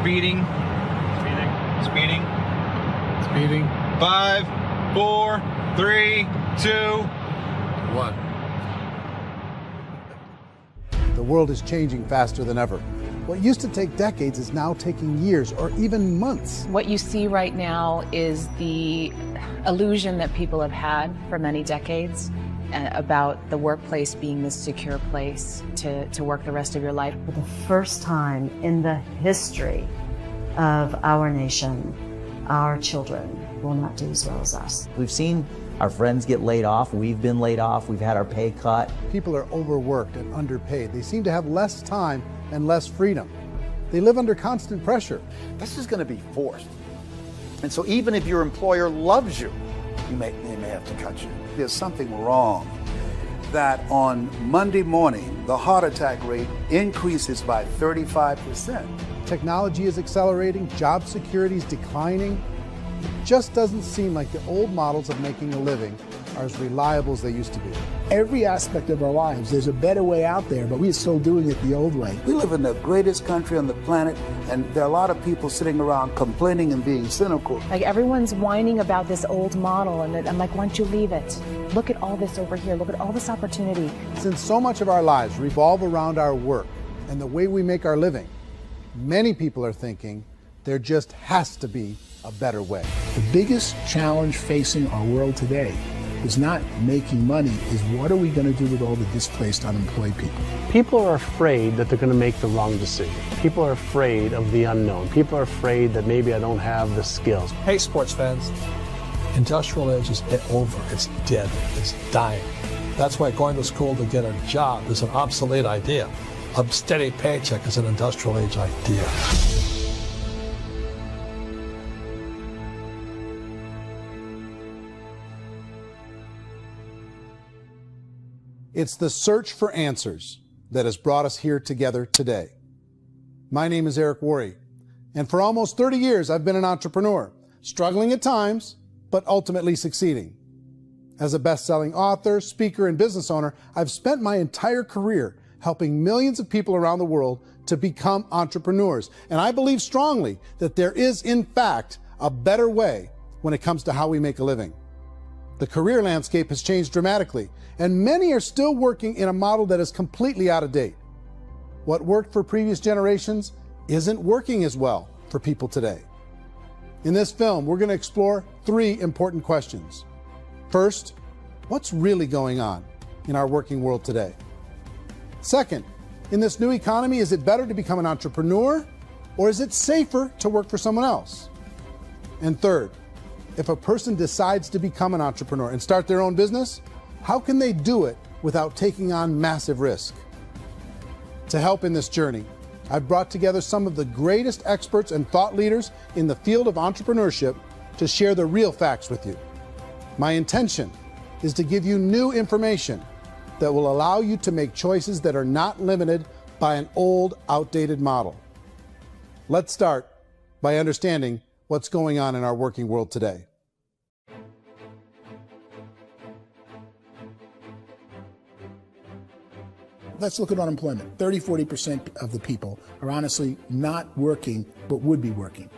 Speeding. Speeding. Speeding. 5, 4, 3, 2, 1. The world is changing faster than ever. What used to take decades is now taking years or even months. What you see right now is the illusion that people have had for many decades about the workplace being this secure place to work the rest of your life. For the first time in the history of our nation, our children will not do as well as us. We've seen our friends get laid off. We've been laid off. We've had our pay cut. People are overworked and underpaid. They seem to have less time and less freedom. They live under constant pressure. This is going to be forced. And so even if your employer loves you, they may have to cut you. There's something wrong that on Monday morning, the heart attack rate increases by 35%. Technology is accelerating, job security is declining. It just doesn't seem like the old models of making a living are as reliable as they used to be. Every aspect of our lives, there's a better way out there, but we're still doing it the old way. We live in the greatest country on the planet, and there are a lot of people sitting around complaining and being cynical. Like everyone's whining about this old model, and I'm like, why don't you leave it? Look at all this over here. Look at all this opportunity. Since so much of our lives revolve around our work and the way we make our living, many people are thinking there just has to be a better way. The biggest challenge facing our world today is not making money, is what are we going to do with all the displaced, unemployed people? People are afraid that they're going to make the wrong decision. People are afraid of the unknown. People are afraid that maybe I don't have the skills. Hey, sports fans, industrial age is over. It's dead. It's dying. That's why going to school to get a job is an obsolete idea. A steady paycheck is an industrial age idea. It's the search for answers that has brought us here together today. My name is Eric Worre, and for almost 30 years I've been an entrepreneur, struggling at times, but ultimately succeeding. As a best-selling author, speaker, and business owner, I've spent my entire career helping millions of people around the world to become entrepreneurs. And I believe strongly that there is, in fact, a better way when it comes to how we make a living. The career landscape has changed dramatically, and many are still working in a model that is completely out of date. What worked for previous generations isn't working as well for people today. In this film, we're going to explore 3 important questions. First, what's really going on in our working world today? Second, in this new economy, is it better to become an entrepreneur, or is it safer to work for someone else? And third, if a person decides to become an entrepreneur and start their own business, how can they do it without taking on massive risk? To help in this journey, I've brought together some of the greatest experts and thought leaders in the field of entrepreneurship to share the real facts with you. My intention is to give you new information that will allow you to make choices that are not limited by an old, outdated model. Let's start by understanding what's going on in our working world today. Let's look at unemployment. 30–40% of the people are honestly not working, but would be working.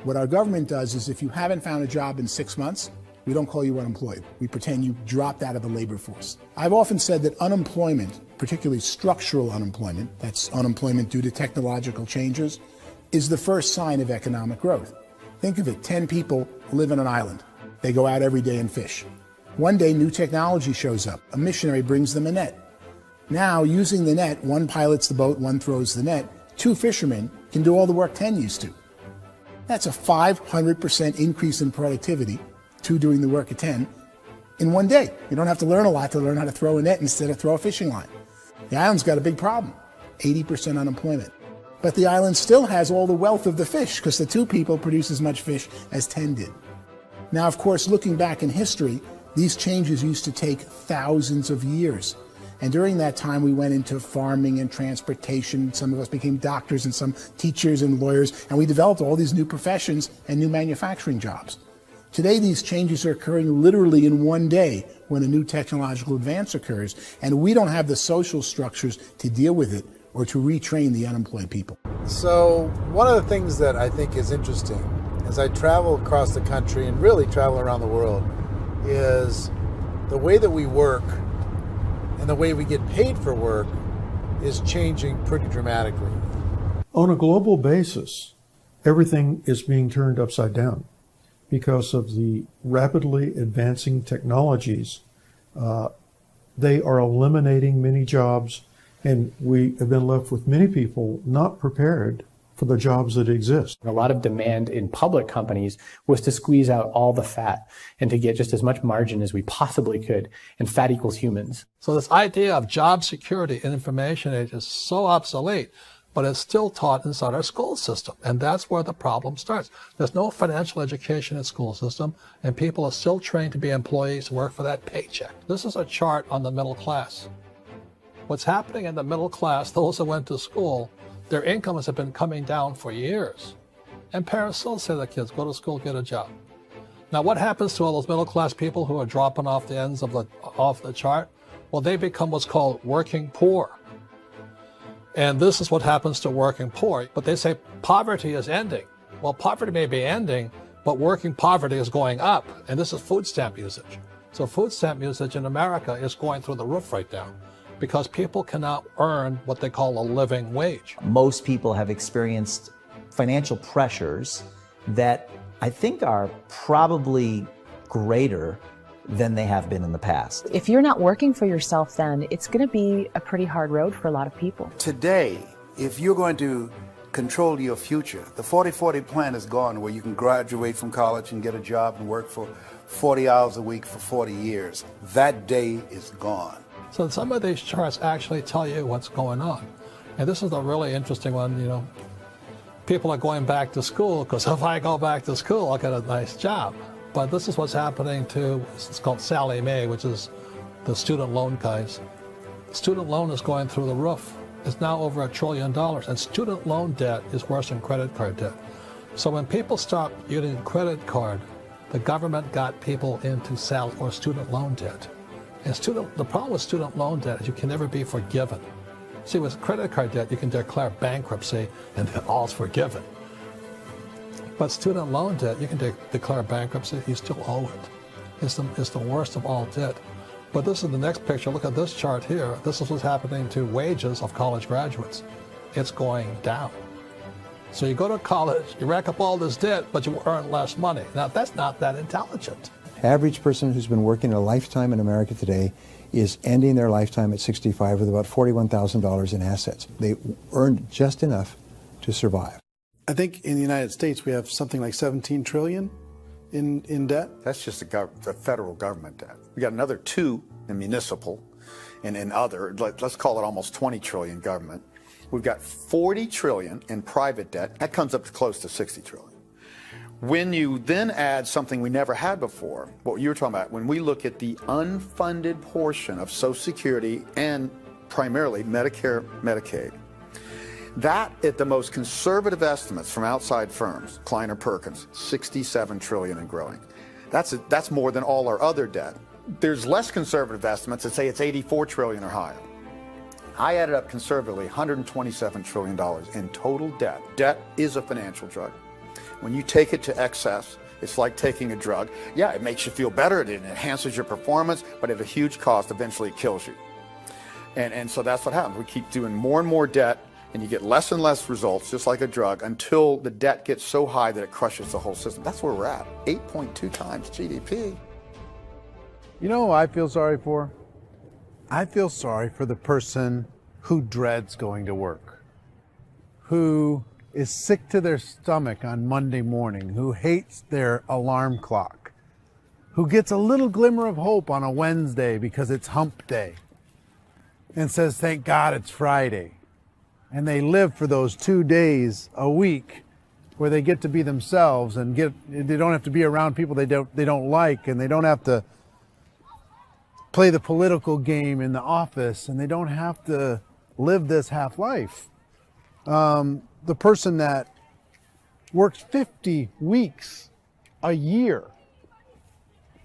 What our government does is if you haven't found a job in 6 months, we don't call you unemployed. We pretend you dropped out of the labor force. I've often said that unemployment, particularly structural unemployment, that's unemployment due to technological changes, is the first sign of economic growth. Think of it, 10 people live on an island. They go out every day and fish. One day, new technology shows up. A missionary brings them a net. Now, using the net, one pilots the boat, one throws the net. 2 fishermen can do all the work 10 used to. That's a 500% increase in productivity, 2 doing the work of 10, in one day. You don't have to learn a lot to learn how to throw a net instead of throw a fishing line. The island's got a big problem, 80% unemployment. But the island still has all the wealth of the fish because the 2 people produce as much fish as 10 did. Now, of course, looking back in history, these changes used to take thousands of years. And during that time, we went into farming and transportation. Some of us became doctors and some teachers and lawyers, and we developed all these new professions and new manufacturing jobs. Today, these changes are occurring literally in one day when a new technological advance occurs, and we don't have the social structures to deal with it or to retrain the unemployed people. So one of the things that I think is interesting as I travel across the country and really travel around the world is the way that we work and the way we get paid for work is changing pretty dramatically. On a global basis, everything is being turned upside down because of the rapidly advancing technologies. They are eliminating many jobs, and we have been left with many people not prepared for the jobs that exist. A lot of demand in public companies was to squeeze out all the fat and to get just as much margin as we possibly could, and fat equals humans. So this idea of job security in information age is so obsolete, but it's still taught inside our school system, and that's where the problem starts. There's no financial education in school system, and people are still trained to be employees who work for that paycheck. This is a chart on the middle class. What's happening in the middle class, those who went to school, their incomes have been coming down for years. And parents still say to their kids, go to school, get a job. Now what happens to all those middle class people who are dropping off the ends of the chart? Well, they become what's called working poor. And this is what happens to working poor. But they say poverty is ending. Well, poverty may be ending, but working poverty is going up. And this is food stamp usage. So food stamp usage in America is going through the roof right now, because people cannot earn what they call a living wage. Most people have experienced financial pressures that I think are probably greater than they have been in the past. If you're not working for yourself, then it's going to be a pretty hard road for a lot of people. Today, if you're going to control your future, the 40-40 plan is gone, where you can graduate from college and get a job and work for 40 hours a week for 40 years. That day is gone. So some of these charts actually tell you what's going on. And this is a really interesting one. You know, people are going back to school because if I go back to school, I'll get a nice job. But this is what's happening to, it's called Sallie Mae, which is the student loan guys. Student loan is going through the roof. It's now over $1 trillion, and student loan debt is worse than credit card debt. So when people stopped using credit card, the government got people into student loan debt. And the problem with student loan debt is you can never be forgiven. See, with credit card debt, you can declare bankruptcy and then all's forgiven. But student loan debt, you can declare bankruptcy, you still owe it. It's the worst of all debt. But this is the next picture. Look at this chart here. This is what's happening to wages of college graduates. It's going down. So you go to college, you rack up all this debt, but you earn less money. Now, that's not that intelligent. Average person who's been working a lifetime in America today is ending their lifetime at 65 with about $41,000 in assets. They earned just enough to survive. I think in the United States we have something like 17 trillion in debt. That's just the federal government debt. We got another 2 in municipal and in other, let's call it almost 20 trillion government. We've got 40 trillion in private debt. That comes up to close to 60 trillion. When you then add something we never had before, what you were talking about, when we look at the unfunded portion of Social Security and primarily Medicare, Medicaid, that at the most conservative estimates from outside firms, Kleiner Perkins, 67 trillion and growing. That's more than all our other debt. There's less conservative estimates that say it's 84 trillion or higher. I added up conservatively $127 trillion in total debt. Debt is a financial drug. When you take it to excess, it's like taking a drug. Yeah, it makes you feel better, it enhances your performance, but at a huge cost, eventually it kills you. And so that's what happens. We keep doing more and more debt, and you get less and less results, just like a drug, until the debt gets so high that it crushes the whole system. That's where we're at, 8.2 times GDP. You know who I feel sorry for? I feel sorry for the person who dreads going to work, who is sick to their stomach on Monday morning, who hates their alarm clock, who gets a little glimmer of hope on a Wednesday because it's hump day and says, thank God it's Friday. And they live for those 2 days a week where they get to be themselves and they don't have to be around people they don't like, and they don't have to play the political game in the office, and they don't have to live this half life. The person that works 50 weeks a year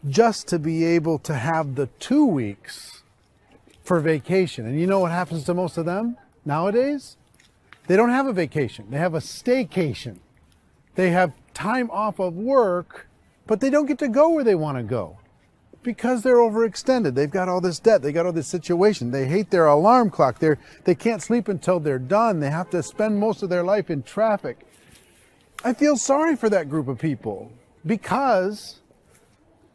just to be able to have the 2 weeks for vacation. And you know what happens to most of them? Nowadays, they don't have a vacation. They have a staycation. They have time off of work, but they don't get to go where they want to go because they're overextended. They've got all this debt. They got all this situation. They hate their alarm clock. They can't sleep until they're done. They have to spend most of their life in traffic. I feel sorry for that group of people because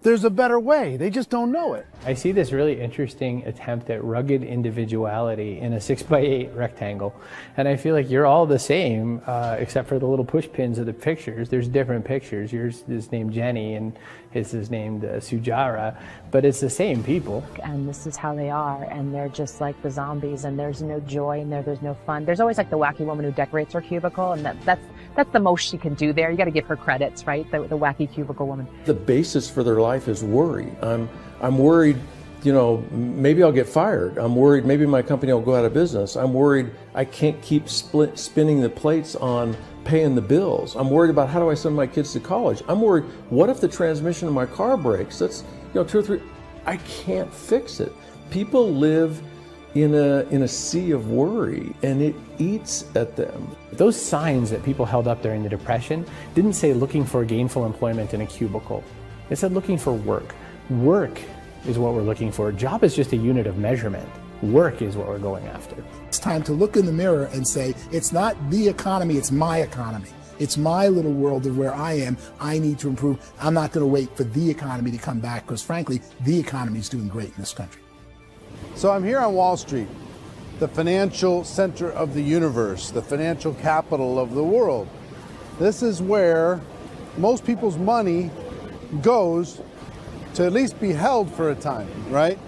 there's a better way. They just don't know it. I see this really interesting attempt at rugged individuality in a 6x8 rectangle. And I feel like you're all the same, except for the little push pins of the pictures. There's different pictures. Yours is named Jenny and his is named Sujara, but it's the same people. And this is how they are, and they're just like the zombies, and there's no joy in there, there's no fun. There's always like the wacky woman who decorates her cubicle, and that's the most she can do there. You got to give her credits, right? The wacky cubicle woman. The basis for their life is worry. I'm worried, you know, maybe I'll get fired. I'm worried maybe my company will go out of business. I'm worried I can't keep spinning the plates on paying the bills. I'm worried about how do I send my kids to college. I'm worried, what if the transmission of my car breaks? That's, you know, 2 or 3, I can't fix it. People live in a sea of worry, and it eats at them. Those signs that people held up during the Depression didn't say looking for gainful employment in a cubicle. It said looking for work. Work is what we're looking for. Job is just a unit of measurement. Work is what we're going after. It's time to look in the mirror and say, it's not the economy, it's my economy. It's my little world of where I am. I need to improve. I'm not going to wait for the economy to come back because, frankly, the economy is doing great in this country. So I'm here on Wall Street, the financial center of the universe, the financial capital of the world. This is where most people's money goes to at least be held for a time, right?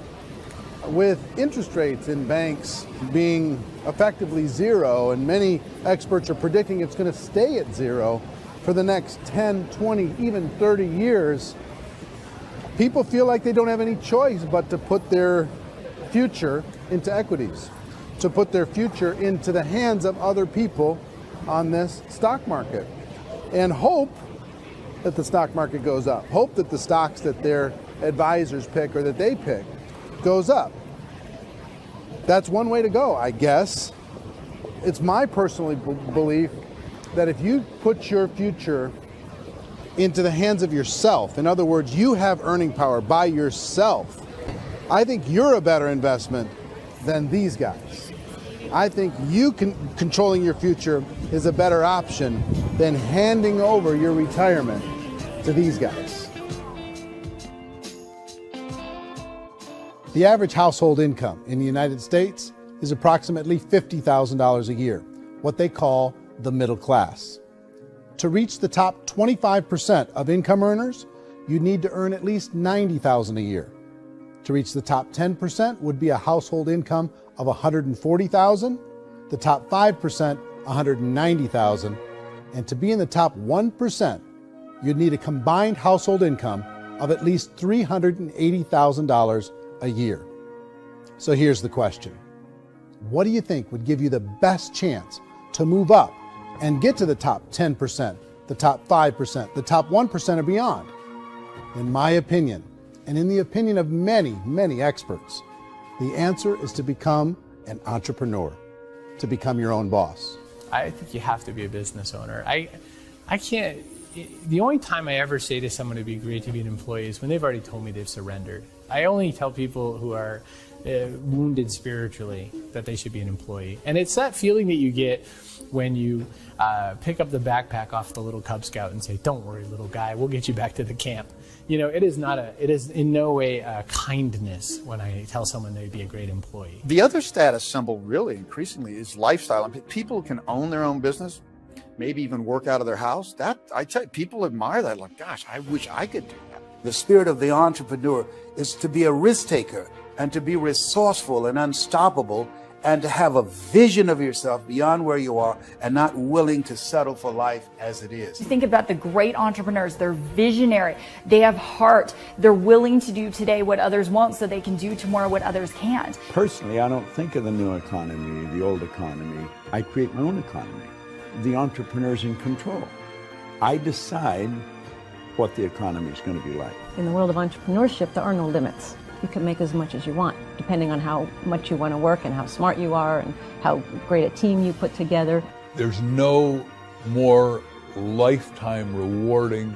With interest rates in banks being effectively zero, and many experts are predicting it's going to stay at zero for the next 10, 20, even 30 years, people feel like they don't have any choice but to put their future into equities, to put their future into the hands of other people on this stock market, and hope that the stock market goes up, hope that the stocks that their advisors pick or that they pick goes up. That's one way to go, I guess. It's my personal belief that if you put your future into the hands of yourself, in other words, you have earning power by yourself, I think you're a better investment than these guys. I think you controlling your future is a better option than handing over your retirement to these guys. The average household income in the United States is approximately $50,000 a year, what they call the middle class. To reach the top 25% of income earners, you need to earn at least $90,000 a year. To reach the top 10% would be a household income of $140,000, the top 5%, $190,000, and to be in the top 1%, you'd need a combined household income of at least $380,000 a year. So here's the question. What do you think would give you the best chance to move up and get to the top 10%, the top 5%, the top 1% or beyond? In my opinion, and in the opinion of many, many experts, the answer is to become an entrepreneur, to become your own boss. I think you have to be a business owner. I can't, the only time I ever say to someone it'd be great to be an employee is when they've already told me they've surrendered. I only tell people who are wounded spiritually that they should be an employee. And it's that feeling that you get when you pick up the backpack off the little Cub Scout and say, don't worry, little guy, we'll get you back to the camp. You know, it is in no way a kindness when I tell someone they'd be a great employee. The other status symbol really increasingly is lifestyle. And people can own their own business, maybe even work out of their house. That, I tell you, people admire that. Like, gosh, I wish I could do that. The spirit of the entrepreneur is to be a risk taker and to be resourceful and unstoppable and to have a vision of yourself beyond where you are and not willing to settle for life as it is. You think about the great entrepreneurs, they're visionary, they have heart, they're willing to do today what others won't so they can do tomorrow what others can't. Personally, I don't think of the new economy, the old economy. I create my own economy. The entrepreneur's in control. I decide what the economy is going to be like. In the world of entrepreneurship, there are no limits. You can make as much as you want, depending on how much you want to work and how smart you are and how great a team you put together. There's no more lifetime rewarding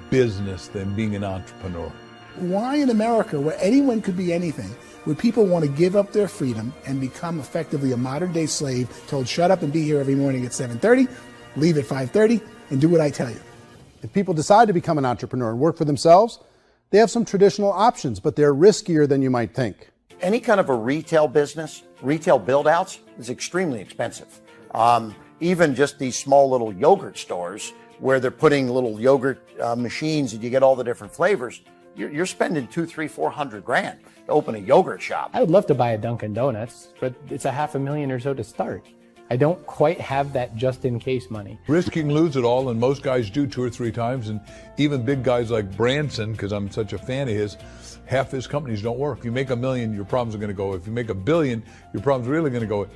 business than being an entrepreneur. Why in America, where anyone could be anything, would people want to give up their freedom and become effectively a modern-day slave, told shut up and be here every morning at 7:30, leave at 5:30, and do what I tell you? If people decide to become an entrepreneur and work for themselves, they have some traditional options, but they're riskier than you might think. Any kind of a retail business, retail build-outs, is extremely expensive. Even just these small little yogurt stores where they're putting little yogurt machines and you get all the different flavors, you're spending $200,000, $300,000, $400,000 to open a yogurt shop. I would love to buy a Dunkin' Donuts, but it's $500,000 or so to start. I don't quite have that just-in-case money. Risking lose it all, and most guys do 2 or 3 times, and even big guys like Branson, because I'm such a fan of his, half his companies don't work. If you make $1 million, your problems are going to go. If you make $1 billion, your problems are really going to go.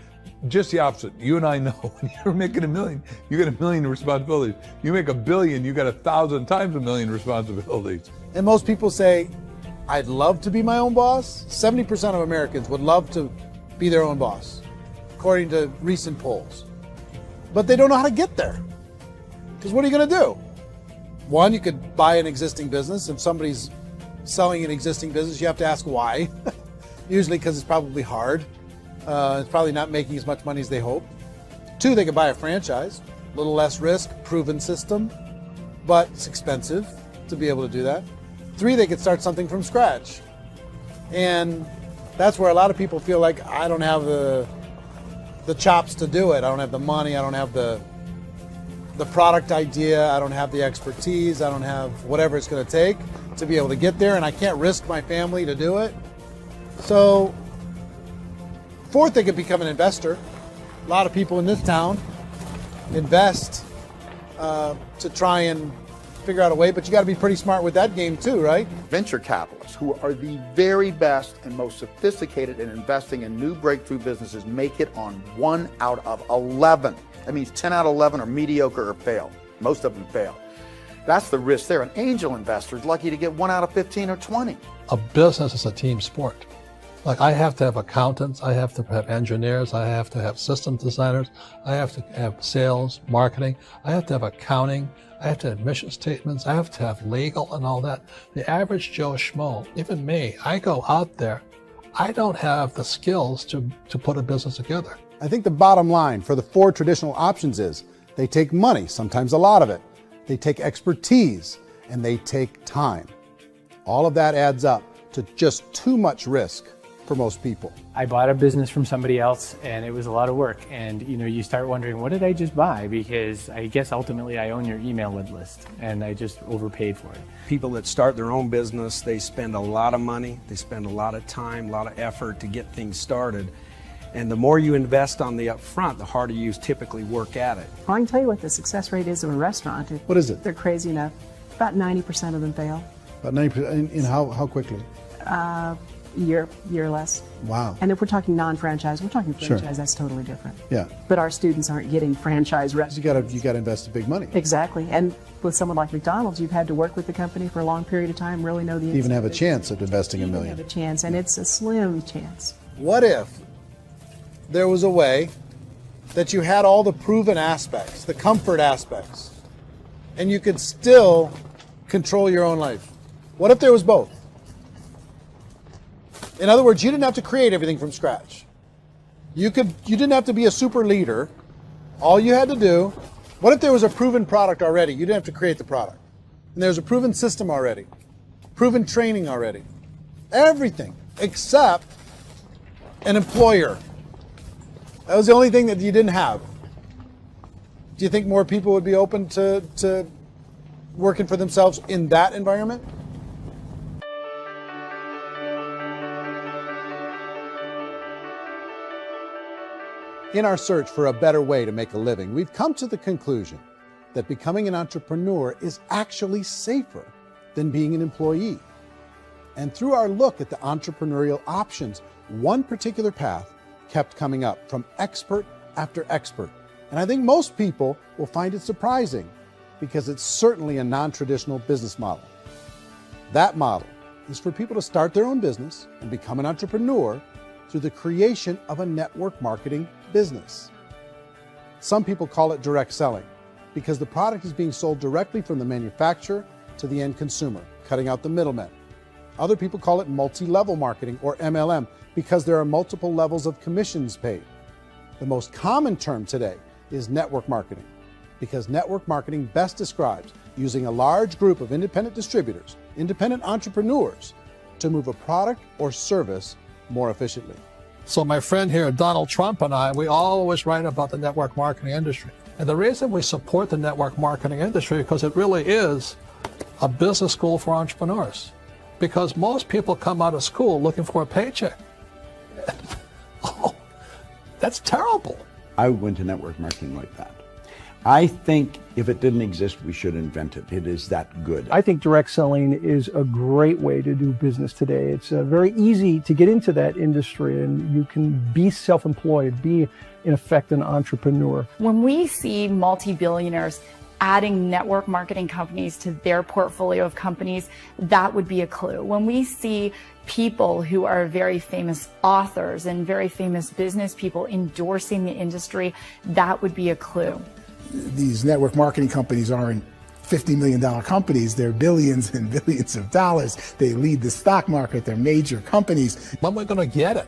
Just the opposite. You and I know when you're making $1 million, you get $1 million responsibilities. You make $1 billion, you got 1,000 times $1 million responsibilities. And most people say, I'd love to be my own boss. 70% of Americans would love to be their own boss, according to recent polls. But they don't know how to get there. Because what are you going to do? One, you could buy an existing business. If somebody's selling an existing business, you have to ask why. Usually because it's probably hard. It's probably not making as much money as they hope. 2, they could buy a franchise. A little less risk, proven system, but it's expensive to be able to do that. 3, they could start something from scratch. And that's where a lot of people feel like, I don't have the chops to do it. I don't have the money. I don't have the product idea. I don't have the expertise. I don't have whatever it's going to take to be able to get there, and I can't risk my family to do it. So 4th, they could become an investor. A lot of people in this town invest to try and figure out a way, but you got to be pretty smart with that game too, right? Venture capitalists, who are the very best and most sophisticated in investing in new breakthrough businesses, make it on 1 out of 11. That means 10 out of 11 are mediocre or fail. Most of them fail. That's the risk there. An angel investor is lucky to get 1 out of 15 or 20. A business is a team sport. Like, I have to have accountants, I have to have engineers, I have to have system designers, I have to have sales, marketing, I have to have accounting, I have to have mission statements, I have to have legal and all that. The average Joe Schmo, even me, I go out there, I don't have the skills to put a business together. I think the bottom line for the 4 traditional options is they take money, sometimes a lot of it. They take expertise, and they take time. All of that adds up to just too much risk for most people. I bought a business from somebody else, and it was a lot of work. And you start wondering, what did I just buy? Because I guess ultimately I own your email list, and I just overpaid for it. People that start their own business, they spend a lot of money, they spend a lot of time, a lot of effort to get things started. And the more you invest on the upfront, the harder you typically work at it. Well, I can tell you what the success rate is of a restaurant. What is it? They're crazy enough. About 90% of them fail. About 90%, in how quickly? Year or less. Wow. And if we're talking non-franchise, we're talking franchise, Sure. That's totally different. Yeah. But our students aren't getting franchise restaurants. You got to invest big money. Exactly. And with someone like McDonald's, you've had to work with the company for a long period of time, really know the You even have a chance of investing $1 million. have a chance, and it's a slim chance. What if there was a way that you had all the proven aspects, the comfort aspects, and you could still control your own life? What if there was both? In other words, you didn't have to create everything from scratch. You didn't have to be a super leader. All you had to do, what if there was a proven product already? You didn't have to create the product. And there's a proven system already, proven training already. Everything except an employer. That was the only thing that you didn't have. Do you think more people would be open to working for themselves in that environment? In our search for a better way to make a living, we've come to the conclusion that becoming an entrepreneur is actually safer than being an employee. And through our look at the entrepreneurial options, one particular path kept coming up from expert after expert. And I think most people will find it surprising because it's certainly a non-traditional business model. That model is for people to start their own business and become an entrepreneur through the creation of a network marketing business. Some people call it direct selling because the product is being sold directly from the manufacturer to the end consumer, cutting out the middlemen. Other people call it multi-level marketing, or MLM, because there are multiple levels of commissions paid. The most common term today is network marketing, because network marketing best describes using a large group of independent distributors, independent entrepreneurs, to move a product or service more efficiently. So my friend here, Donald Trump, and I, we always write about the network marketing industry. And the reason we support the network marketing industry is because it really is a business school for entrepreneurs. Because most people come out of school looking for a paycheck. Oh, that's terrible. I went to network marketing like that. I think if it didn't exist, we should invent it. It is that good. I think direct selling is a great way to do business today. It's very easy to get into that industry, and you can be self-employed, be, in effect, an entrepreneur. When we see multi-billionaires adding network marketing companies to their portfolio of companies, that would be a clue. When we see people who are very famous authors and very famous business people endorsing the industry, that would be a clue. These network marketing companies aren't $50 million companies. They're billions and billions of dollars. They lead the stock market. They're major companies. When we're going to get it?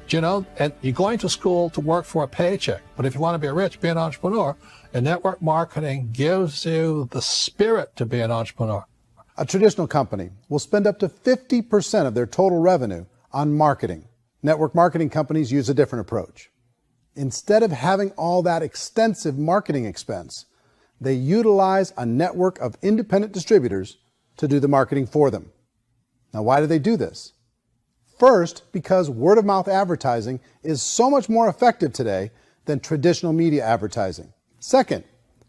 You know, and you're going to school to work for a paycheck. But if you want to be rich, be an entrepreneur. And network marketing gives you the spirit to be an entrepreneur. A traditional company will spend up to 50% of their total revenue on marketing. Network marketing companies use a different approach. Instead of having all that extensive marketing expense, they utilize a network of independent distributors to do the marketing for them. Now, why do they do this? First, because word-of-mouth advertising is so much more effective today than traditional media advertising. Second,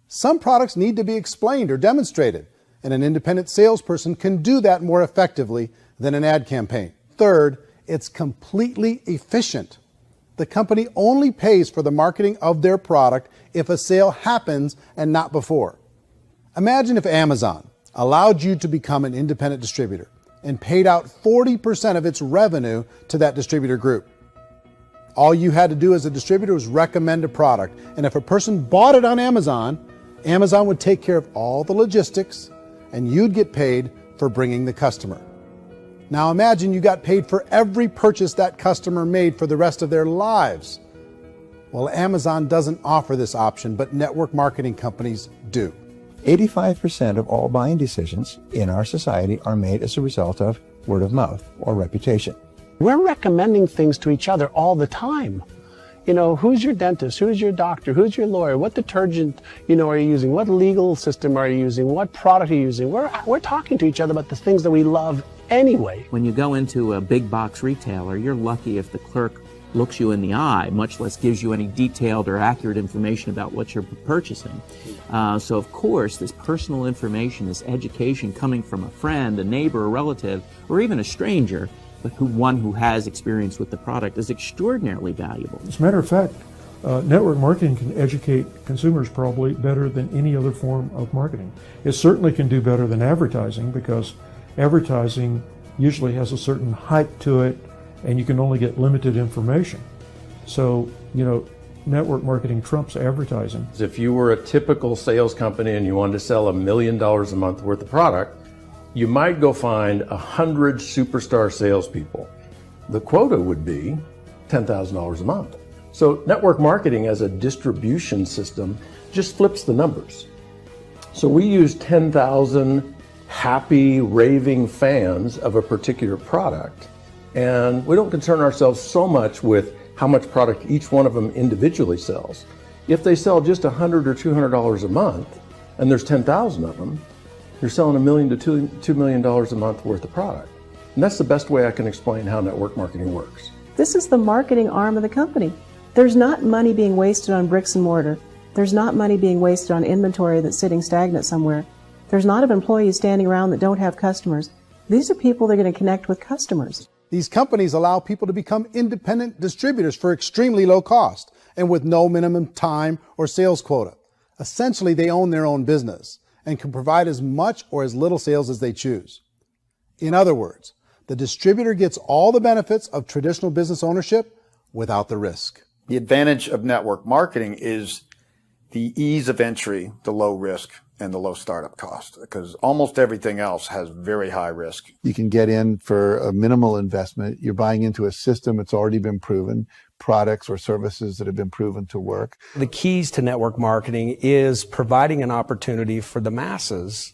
some products need to be explained or demonstrated, and an independent salesperson can do that more effectively than an ad campaign. Third, it's completely efficient. The company only pays for the marketing of their product if a sale happens and not before. Imagine if Amazon allowed you to become an independent distributor and paid out 40% of its revenue to that distributor group. All you had to do as a distributor was recommend a product, and if a person bought it on Amazon, Amazon would take care of all the logistics, and you'd get paid for bringing the customer. Now imagine you got paid for every purchase that customer made for the rest of their lives. Well, Amazon doesn't offer this option, but network marketing companies do. 85% of all buying decisions in our society are made as a result of word of mouth or reputation. We're recommending things to each other all the time. You know, who's your dentist? Who's your doctor? Who's your lawyer? What detergent, are you using? What legal system are you using? What product are you using? We're talking to each other about the things that we love anyway. When you go into a big box retailer, you're lucky if the clerk looks you in the eye, much less gives you any detailed or accurate information about what you're purchasing. So of course, this personal information, this education coming from a friend, a neighbor, a relative, or even a stranger, but one who has experience with the product is extraordinarily valuable. As a matter of fact, network marketing can educate consumers probably better than any other form of marketing. It certainly can do better than advertising, because advertising usually has a certain hype to it, and you can only get limited information. So, network marketing trumps advertising. If you were a typical sales company and you wanted to sell $1 million a month worth of product, you might go find 100 superstar salespeople. The quota would be $10,000 a month. So network marketing as a distribution system just flips the numbers. So we use 10,000 happy, raving fans of a particular product, and we don't concern ourselves so much with how much product each one of them individually sells. If they sell just $100 or $200 a month, and there's 10,000 of them, you're selling $1 million to $2 million a month worth of product. And that's the best way I can explain how network marketing works. This is the marketing arm of the company. There's not money being wasted on bricks and mortar. There's not money being wasted on inventory that's sitting stagnant somewhere. There's not of employees standing around that don't have customers. These are people that are going to connect with customers. These companies allow people to become independent distributors for extremely low cost and with no minimum time or sales quota. Essentially, they own their own business and can provide as much or as little sales as they choose. In other words, the distributor gets all the benefits of traditional business ownership without the risk. The advantage of network marketing is the ease of entry, the low risk, and the low startup cost, because almost everything else has very high risk. You can get in for a minimal investment. You're buying into a system that's already been proven, products or services that have been proven to work. The keys to network marketing is providing an opportunity for the masses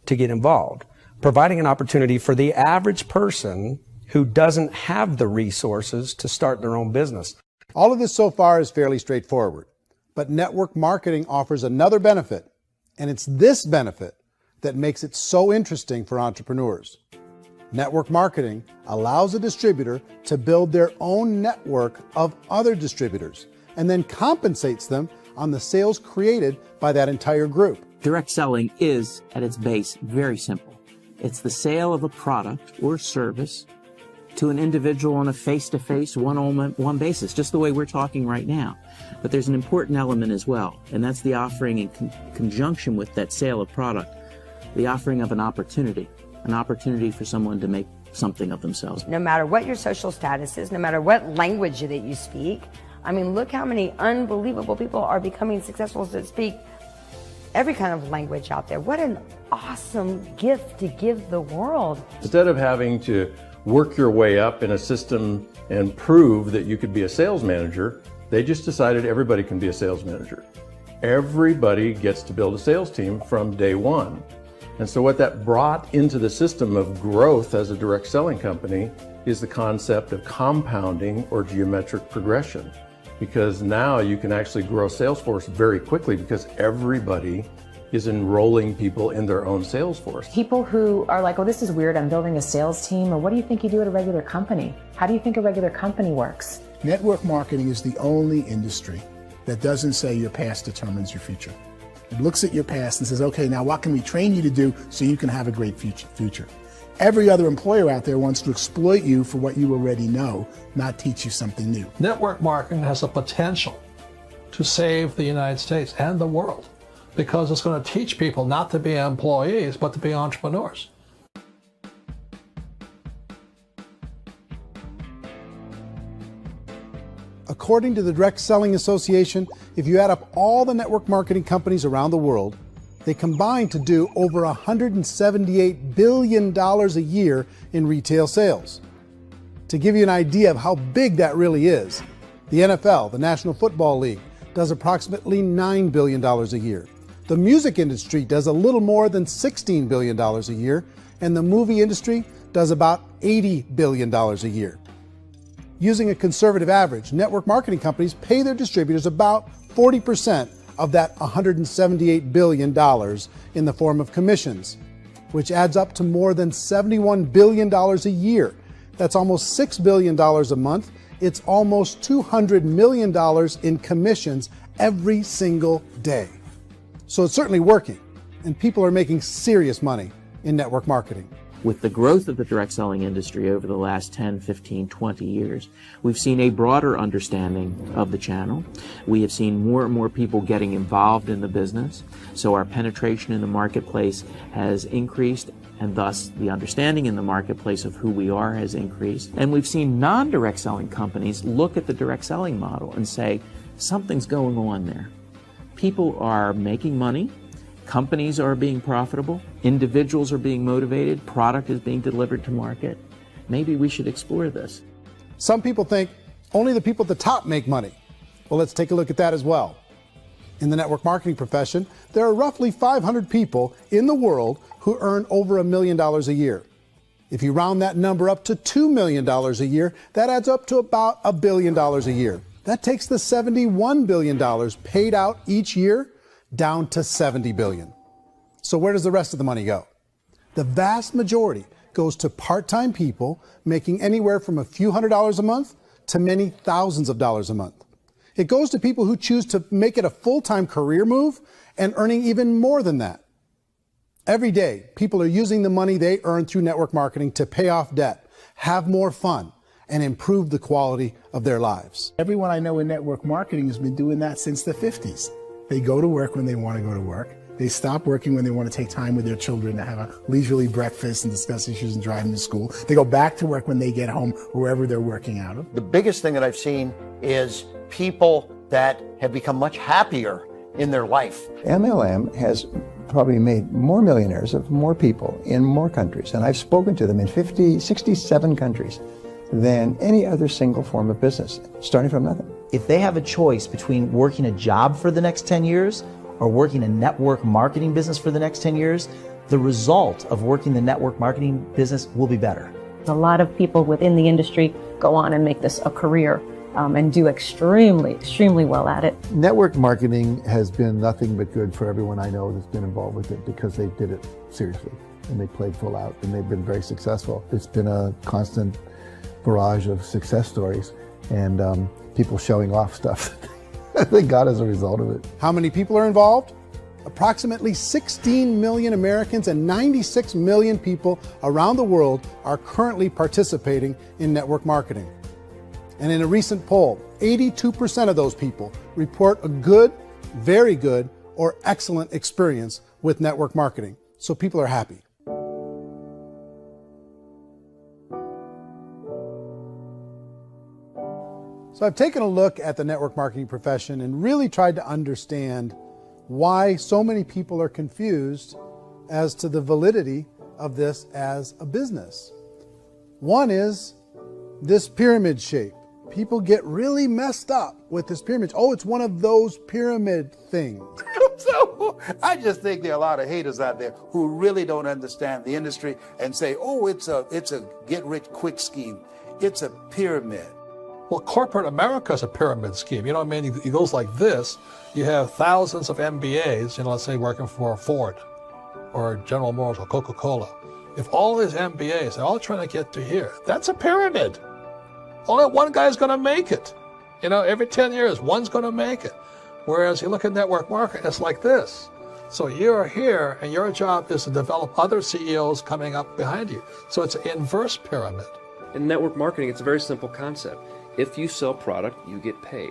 to get involved, providing an opportunity for the average person who doesn't have the resources to start their own business. All of this so far is fairly straightforward, but network marketing offers another benefit, and it's this benefit that makes it so interesting for entrepreneurs. Network marketing allows a distributor to build their own network of other distributors and then compensates them on the sales created by that entire group. Direct selling is, at its base, very simple. It's the sale of a product or service to an individual on a face-to-face, one-on-one basis, just the way we're talking right now. But there's an important element as well, and that's the offering in conjunction with that sale of product, the offering of an opportunity for someone to make something of themselves. No matter what your social status is, no matter what language that you speak, I mean, look how many unbelievable people are becoming successful that speak every kind of language out there. What an awesome gift to give the world. Instead of having to work your way up in a system and prove that you could be a sales manager, they just decided everybody can be a sales manager. Everybody gets to build a sales team from day one. And so what that brought into the system of growth as a direct selling company is the concept of compounding or geometric progression. Because now you can actually grow sales force very quickly because everybody is enrolling people in their own sales force. People who are like, oh, this is weird, I'm building a sales team, or what do you think you do at a regular company? How do you think a regular company works? Network marketing is the only industry that doesn't say your past determines your future. It looks at your past and says, okay, now what can we train you to do so you can have a great future? Every other employer out there wants to exploit you for what you already know, not teach you something new. Network marketing has the potential to save the United States and the world because it's going to teach people not to be employees, but to be entrepreneurs. According to the Direct Selling Association, if you add up all the network marketing companies around the world, they combine to do over $178 billion a year in retail sales. To give you an idea of how big that really is, the NFL, the National Football League, does approximately $9 billion a year. The music industry does a little more than $16 billion a year, and the movie industry does about $80 billion a year. Using a conservative average, network marketing companies pay their distributors about 40% of that $178 billion in the form of commissions, which adds up to more than $71 billion a year. That's almost $6 billion a month. It's almost $200 million in commissions every single day. So it's certainly working, and people are making serious money in network marketing. With the growth of the direct selling industry over the last 10, 15, 20 years, we've seen a broader understanding of the channel. We have seen more and more people getting involved in the business. So our penetration in the marketplace has increased, and thus the understanding in the marketplace of who we are has increased. And we've seen non-direct selling companies look at the direct selling model and say, something's going on there. People are making money. Companies are being profitable, individuals are being motivated, product is being delivered to market. Maybe we should explore this. Some people think only the people at the top make money. Well, let's take a look at that as well. In the network marketing profession, there are roughly 500 people in the world who earn over $1 million a year. If you round that number up to $2 million a year, that adds up to about $1 billion a year. That takes the $71 billion paid out each year down to $70 billion. So where does the rest of the money go? The vast majority goes to part-time people making anywhere from a few $100s a month to many thousands of dollars a month. It goes to people who choose to make it a full-time career move and earning even more than that. Every day, people are using the money they earn through network marketing to pay off debt, have more fun, and improve the quality of their lives. Everyone I know in network marketing has been doing that since the 50s. They go to work when they want to go to work. They stop working when they want to take time with their children to have a leisurely breakfast and discuss issues and drive them to school. They go back to work when they get home, wherever they're working out of. The biggest thing that I've seen is people that have become much happier in their life. MLM has probably made more millionaires of more people in more countries, and I've spoken to them in 67 countries, than any other single form of business, starting from nothing. If they have a choice between working a job for the next 10 years or working a network marketing business for the next 10 years, the result of working the network marketing business will be better. A lot of people within the industry go on and make this a career and do extremely well at it. Network marketing has been nothing but good for everyone I know that's been involved with it because they did it seriously and they played full out and they've been very successful. It's been a constant barrage of success stories and people showing off stuff that they got as a result of it. How many people are involved? Approximately 16 million Americans and 96 million people around the world are currently participating in network marketing. And in a recent poll, 82% of those people report a good, very good, or excellent experience with network marketing. So people are happy. So I've taken a look at the network marketing profession and really tried to understand why so many people are confused as to the validity of this as a business. One is this pyramid shape. People get really messed up with this pyramid. Oh, it's one of those pyramid things. So I just think there are a lot of haters out there who really don't understand the industry and say, oh, it's a get-rich-quick scheme. It's a pyramid. Well, corporate America is a pyramid scheme. You know what I mean? It goes like this. You have thousands of MBAs, let's say working for Ford or General Motors or Coca-Cola. If all these MBAs, they're all trying to get to here, that's a pyramid. Only one guy's going to make it. Every 10 years, one's going to make it. Whereas you look at network marketing, it's like this. So you're here, and your job is to develop other CEOs coming up behind you. So it's an inverse pyramid. In network marketing, it's a very simple concept. If you sell product, you get paid.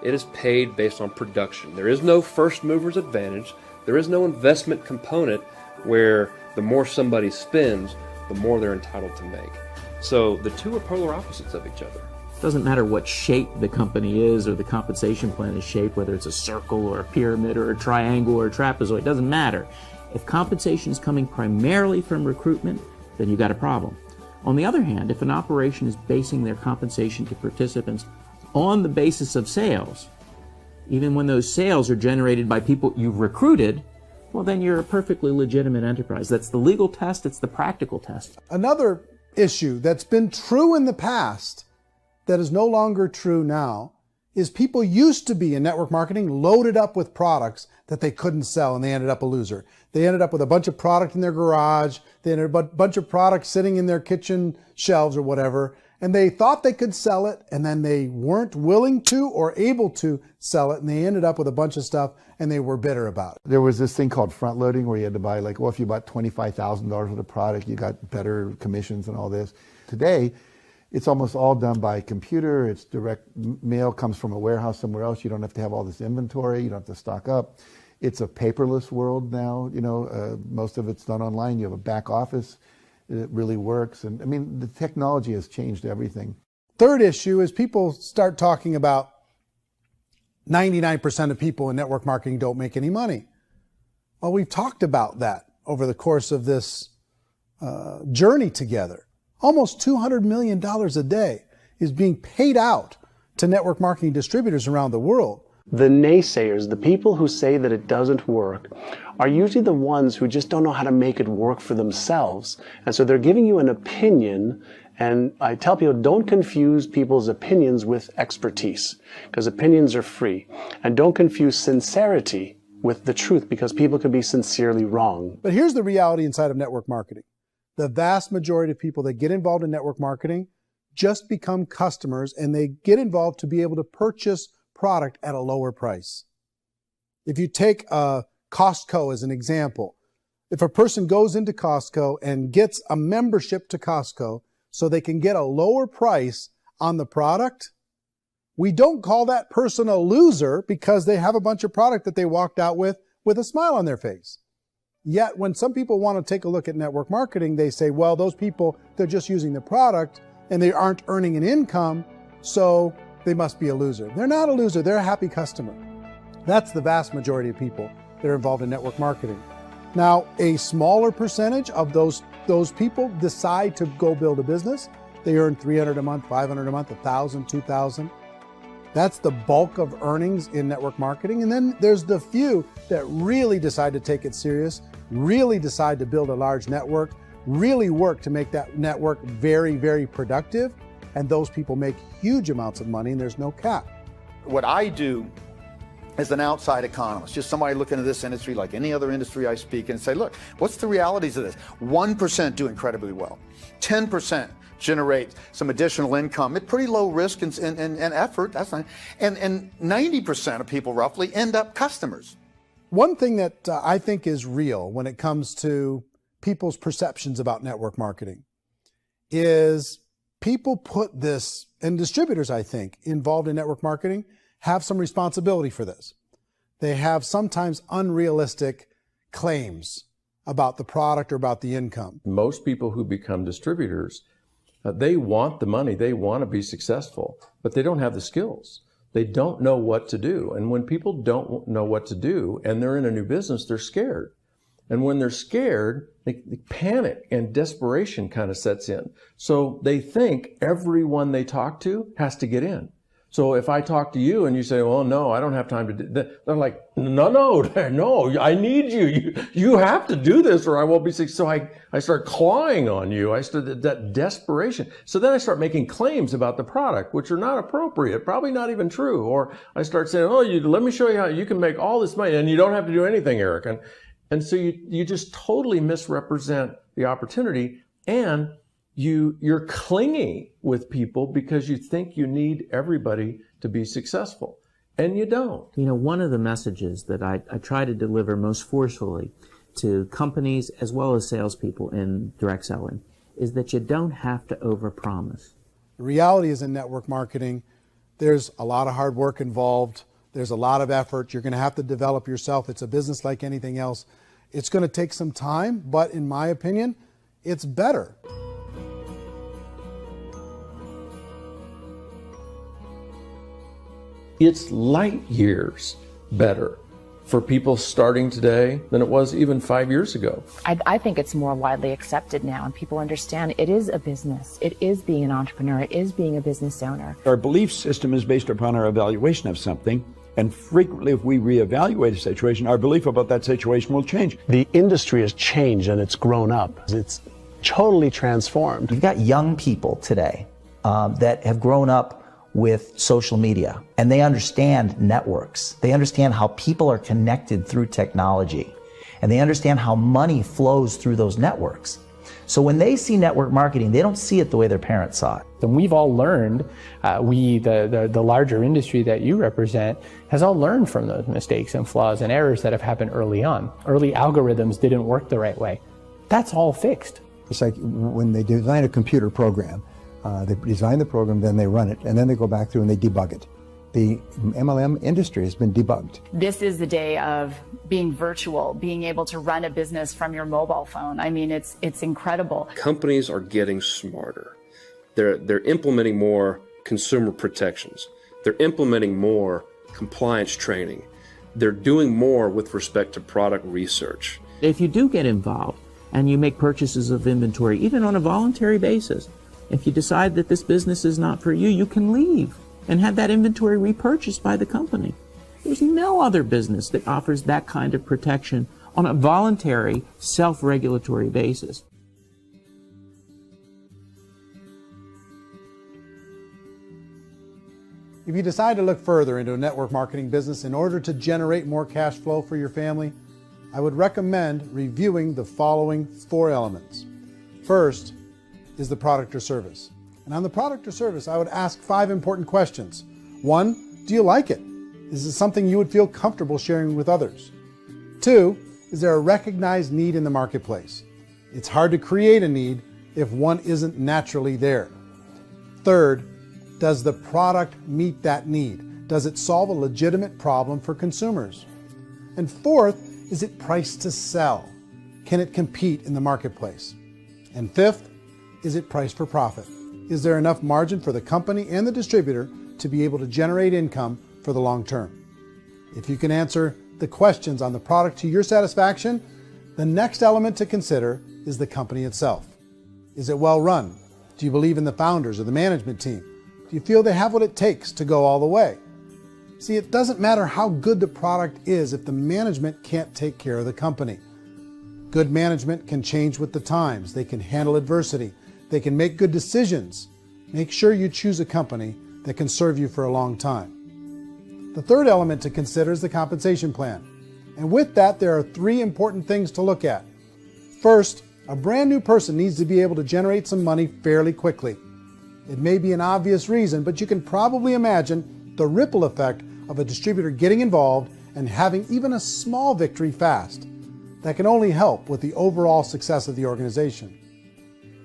It is paid based on production. There is no first mover's advantage. There is no investment component where the more somebody spends, the more they're entitled to make. So the two are polar opposites of each other. It doesn't matter what shape the company is or the compensation plan is shaped, whether it's a circle or a pyramid or a triangle or a trapezoid, it doesn't matter. If compensation is coming primarily from recruitment, then you've got a problem. On the other hand, if an operation is basing their compensation to participants on the basis of sales, even when those sales are generated by people you've recruited, well, then you're a perfectly legitimate enterprise. That's the legal test, it's the practical test. Another issue that's been true in the past that is no longer true now is people used to be in network marketing loaded up with products that they couldn't sell and they ended up a loser. They ended up with a bunch of product in their garage, they ended up with a bunch of products sitting in their kitchen shelves or whatever, and they thought they could sell it and then they weren't willing to or able to sell it and they ended up with a bunch of stuff and they were bitter about it. There was this thing called front loading where you had to buy if you bought $25,000 worth of product, you got better commissions and all this. Today, it's almost all done by computer. It's direct mail, comes from a warehouse somewhere else. You don't have to have all this inventory. You don't have to stock up. It's a paperless world now. Most of it's done online. You have a back office. It really works. And I mean, the technology has changed everything. Third issue is people start talking about 99% of people in network marketing don't make any money. Well, we've talked about that over the course of this journey together. Almost $200 million a day is being paid out to network marketing distributors around the world. The naysayers, the people who say that it doesn't work, are usually the ones who just don't know how to make it work for themselves. And so they're giving you an opinion, and I tell people, don't confuse people's opinions with expertise, because opinions are free. And don't confuse sincerity with the truth, because people can be sincerely wrong. But here's the reality inside of network marketing. The vast majority of people that get involved in network marketing just become customers, and they get involved to be able to purchase product at a lower price. If you take Costco as an example, if a person goes into Costco and gets a membership to Costco so they can get a lower price on the product, we don't call that person a loser because they have a bunch of product that they walked out with a smile on their face. Yet when some people want to take a look at network marketing, they say, well, those people, they're just using the product and they aren't earning an income, so they must be a loser. They're not a loser, they're a happy customer. That's the vast majority of people that are involved in network marketing. Now, a smaller percentage of those people decide to go build a business. They earn $300 a month, $500 a month, $1,000, $2,000. That's the bulk of earnings in network marketing. And then there's the few that really decide to take it serious, really decide to build a large network, really work to make that network very, very productive. And those people make huge amounts of money and there's no cap. What I do as an outside economist, just somebody looking at this industry like any other industry I speak and say, look, what's the realities of this? 1% do incredibly well. 10% generate some additional income at pretty low risk and effort. That's not, and 90% of people roughly end up customers. One thing that I think is real when it comes to people's perceptions about network marketing is people put this, and distributors, I think, involved in network marketing have some responsibility for this. They have sometimes unrealistic claims about the product or about the income. Most people who become distributors, they want the money, they want to be successful, but they don't have the skills. They don't know what to do. And when people don't know what to do and they're in a new business, they're scared. And when they're scared, they panic and desperation kind of sets in. So they think everyone they talk to has to get in. So if I talk to you and you say, well, no, I don't have time to do that, they're like, no, I need you. You have to do this or I won't be successful. So I start clawing on you. I start that desperation. So then I start making claims about the product, which are not appropriate, probably not even true. Or I start saying, oh, let me show you how you can make all this money and you don't have to do anything, Eric. And so you just totally misrepresent the opportunity, and you're clingy with people because you think you need everybody to be successful, and you don't. You know, one of the messages that I try to deliver most forcefully to companies as well as salespeople in direct selling is that you don't have to overpromise. The reality is in network marketing, there's a lot of hard work involved. There's a lot of effort. You're going to have to develop yourself. It's a business like anything else. It's going to take some time, but in my opinion, it's better. It's light years better for people starting today than it was even 5 years ago. I think it's more widely accepted now, and people understand it is a business. It is being an entrepreneur. It is being a business owner. Our belief system is based upon our evaluation of something. And frequently, if we reevaluate a situation, our belief about that situation will change. The industry has changed and it's grown up. It's totally transformed. You've got young people today that have grown up with social media, and they understand networks. They understand how people are connected through technology, and they understand how money flows through those networks. So when they see network marketing, they don't see it the way their parents saw it. And we've all learned, the larger industry that you represent, has all learned from those mistakes and flaws and errors that have happened early on. Early algorithms didn't work the right way. That's all fixed. It's like when they design a computer program, they design the program, then they run it, and then they go back through and they debug it. The MLM industry has been debugged. This is the day of being virtual, being able to run a business from your mobile phone. I mean, it's incredible. Companies are getting smarter. They're implementing more consumer protections. They're implementing more compliance training. They're doing more with respect to product research. If you do get involved and you make purchases of inventory, even on a voluntary basis, if you decide that this business is not for you, you can leave and have that inventory repurchased by the company. There's no other business that offers that kind of protection on a voluntary, self-regulatory basis. If you decide to look further into a network marketing business in order to generate more cash flow for your family, I would recommend reviewing the following 4 elements. First is the product or service. And on the product or service, I would ask 5 important questions. 1, do you like it? Is it something you would feel comfortable sharing with others? 2, is there a recognized need in the marketplace? It's hard to create a need if one isn't naturally there. 3rd, does the product meet that need? Does it solve a legitimate problem for consumers? And 4th, is it priced to sell? Can it compete in the marketplace? And 5th, is it priced for profit? Is there enough margin for the company and the distributor to be able to generate income for the long term. If you can answer the questions on the product to your satisfaction, the next element to consider is the company itself. Is it well run? Do you believe in the founders or the management team? Do you feel they have what it takes to go all the way? See, it doesn't matter how good the product is if the management can't take care of the company. Good management can change with the times. They can handle adversity. They can make good decisions. Make sure you choose a company that can serve you for a long time. The third element to consider is the compensation plan. And with that, there are 3 important things to look at. First, a brand new person needs to be able to generate some money fairly quickly. It may be an obvious reason, but you can probably imagine the ripple effect of a distributor getting involved and having even a small victory fast. That can only help with the overall success of the organization.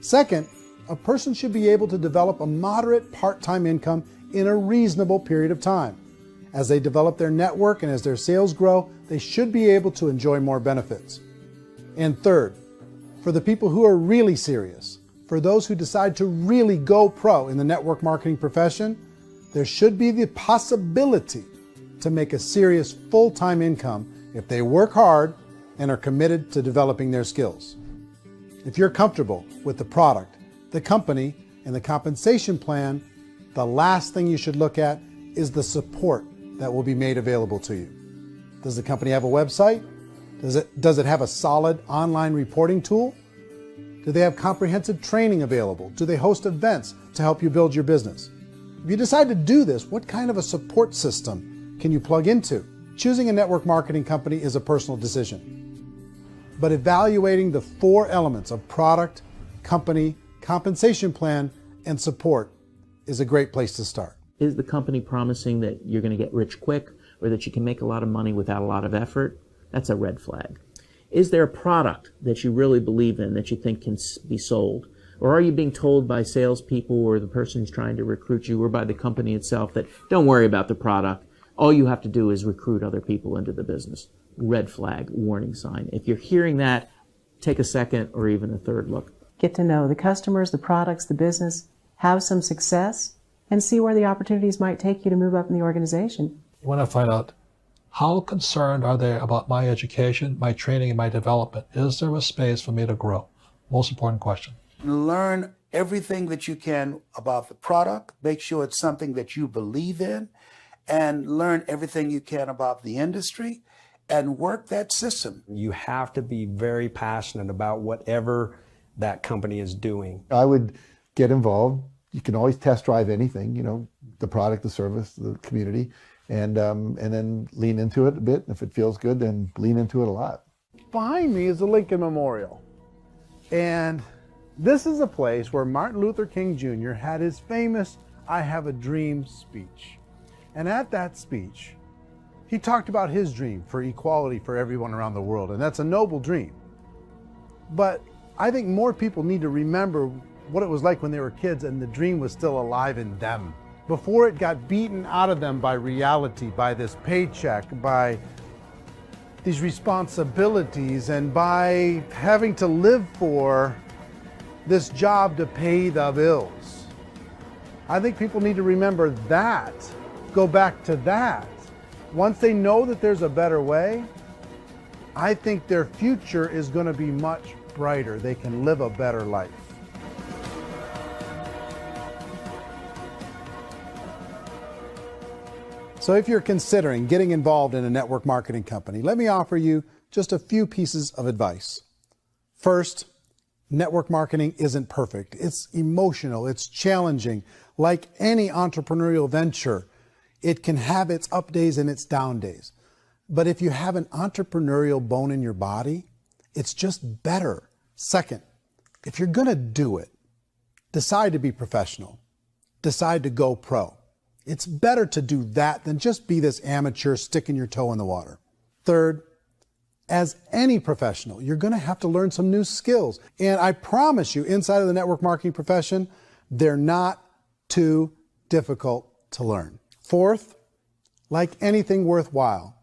Second, a person should be able to develop a moderate part-time income in a reasonable period of time. As they develop their network and as their sales grow, they should be able to enjoy more benefits. And third, for the people who are really serious, for those who decide to really go pro in the network marketing profession, there should be the possibility to make a serious full-time income if they work hard and are committed to developing their skills. If you're comfortable with the product, the company, and the compensation plan, the last thing you should look at is the support that will be made available to you. Does the company have a website? Does it have a solid online reporting tool? Do they have comprehensive training available? Do they host events to help you build your business? If you decide to do this, what kind of a support system can you plug into? Choosing a network marketing company is a personal decision. But evaluating the 4 elements of product, company, compensation plan, and support is a great place to start. Is the company promising that you're going to get rich quick or that you can make a lot of money without a lot of effort? That's a red flag. Is there a product that you really believe in that you think can be sold? Or are you being told by salespeople or the person who's trying to recruit you or by the company itself that don't worry about the product, all you have to do is recruit other people into the business? Red flag, warning sign. If you're hearing that, take a second or even a third look. Get to know the customers, the products, the business, have some success, and see where the opportunities might take you to move up in the organization. You want to find out how concerned are they about my education, my training, and my development? Is there a space for me to grow? Most important question. Learn everything that you can about the product. Make sure it's something that you believe in, and learn everything you can about the industry and work that system. You have to be very passionate about whatever that company is doing. I would get involved. You can always test drive anything, you know, the product, the service, the community, and then lean into it a bit. If it feels good, then lean into it a lot. Behind me is the Lincoln Memorial. And this is a place where Martin Luther King Jr. had his famous "I Have a Dream" speech. And at that speech, he talked about his dream for equality for everyone around the world, and that's a noble dream. But I think more people need to remember what it was like when they were kids and the dream was still alive in them. Before it got beaten out of them by reality, by this paycheck, by these responsibilities, and by having to live for this job to pay the bills. I think people need to remember that, go back to that. Once they know that there's a better way, I think their future is going to be much brighter. They can live a better life. So if you're considering getting involved in a network marketing company, let me offer you just a few pieces of advice. First, network marketing isn't perfect. It's emotional, it's challenging. Like any entrepreneurial venture, it can have its up days and its down days. But if you have an entrepreneurial bone in your body, it's just better. Second, if you're gonna do it, decide to be professional. Decide to go pro. It's better to do that than just be this amateur sticking your toe in the water. Third, as any professional, you're gonna have to learn some new skills. And I promise you, inside of the network marketing profession, they're not too difficult to learn. Fourth, like anything worthwhile,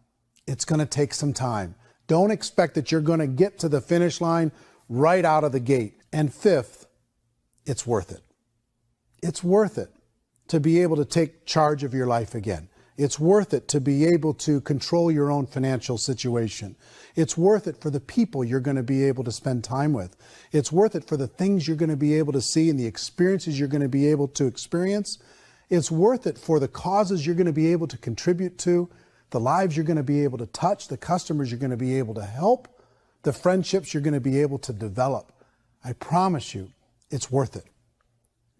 it's gonna take some time. Don't expect that you're gonna get to the finish line right out of the gate. And fifth, it's worth it. It's worth it. to be able to take charge of your life again. It's worth it to be able to control your own financial situation. It's worth it for the people you're going to be able to spend time with. It's worth it for the things you're going to be able to see and the experiences you're going to be able to experience. It's worth it for the causes you're going to be able to contribute to, the lives you're going to be able to touch, the customers you're going to be able to help, the friendships you're going to be able to develop. I promise you, it's worth it.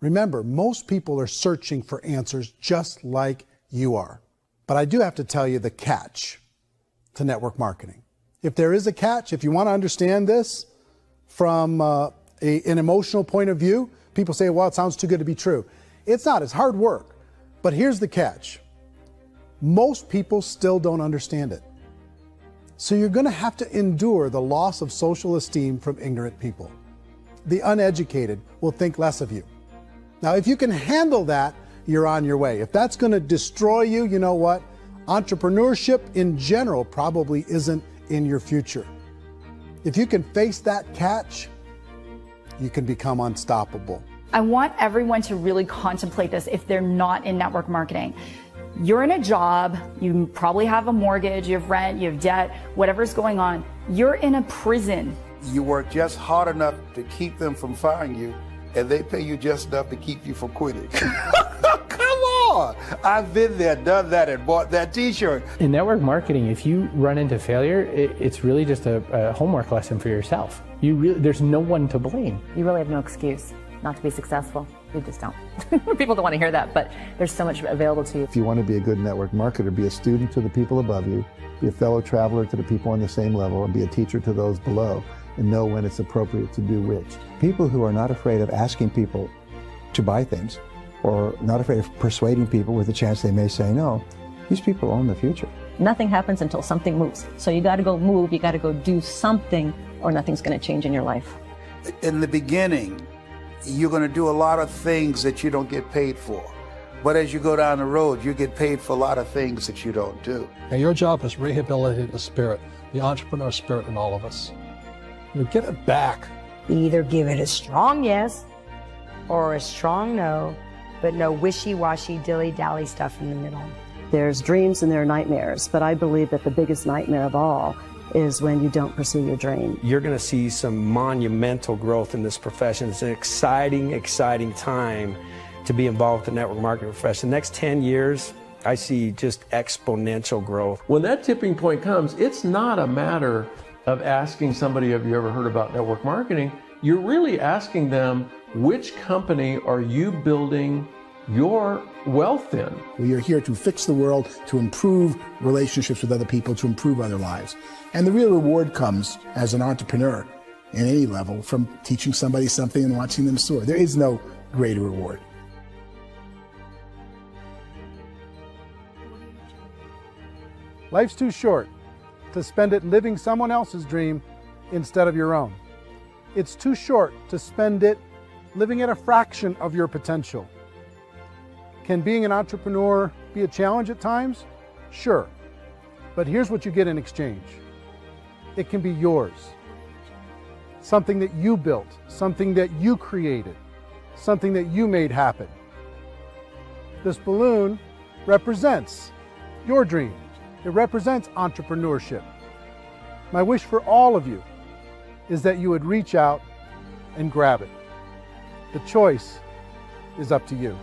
Remember, most people are searching for answers just like you are. But I do have to tell you the catch to network marketing. If there is a catch, if you want to understand this from an emotional point of view, people say, well, it sounds too good to be true. It's not, it's hard work. But here's the catch. Most people still don't understand it. So you're going to have to endure the loss of social esteem from ignorant people. The uneducated will think less of you. Now, if you can handle that, you're on your way. If that's going to destroy you, you know what? Entrepreneurship in general probably isn't in your future. If you can face that catch, you can become unstoppable. I want everyone to really contemplate this if they're not in network marketing. You're in a job, you probably have a mortgage, you have rent, you have debt, whatever's going on. You're in a prison. You work just hard enough to keep them from firing you, and they pay you just enough to keep you from quitting. Come on! I've been there, done that, and bought that t-shirt. In network marketing, if you run into failure, it's really just a homework lesson for yourself. There's no one to blame. You really have no excuse not to be successful. You just don't. People don't want to hear that, but there's so much available to you. If you want to be a good network marketer, be a student to the people above you, be a fellow traveler to the people on the same level, and be a teacher to those below, and know when it's appropriate to do which. People who are not afraid of asking people to buy things, or not afraid of persuading people with the chance they may say no, these people own the future. Nothing happens until something moves. So you got to go move, you got to go do something, or nothing's going to change in your life. In the beginning, you're going to do a lot of things that you don't get paid for. But as you go down the road, you get paid for a lot of things that you don't do. And your job is rehabilitate the spirit, the entrepreneur spirit in all of us. You get it back. You either give it a strong yes or a strong no, but no wishy-washy, dilly-dally stuff in the middle. There's dreams and there are nightmares, but I believe that the biggest nightmare of all is when you don't pursue your dream. You're going to see some monumental growth in this profession. It's an exciting, exciting time to be involved with the network marketing profession. The next 10 years, I see just exponential growth. When that tipping point comes, it's not a matter of asking somebody, have you ever heard about network marketing? You're really asking them, which company are you building your wealth in? We are here to fix the world, to improve relationships with other people, to improve other lives. And the real reward comes as an entrepreneur in any level from teaching somebody something and watching them soar. There is no greater reward. Life's too short to spend it living someone else's dream instead of your own. It's too short to spend it living at a fraction of your potential. Can being an entrepreneur be a challenge at times? Sure. But here's what you get in exchange. It can be yours. Something that you built, something that you created, something that you made happen. This balloon represents your dream. It represents entrepreneurship. My wish for all of you is that you would reach out and grab it. The choice is up to you.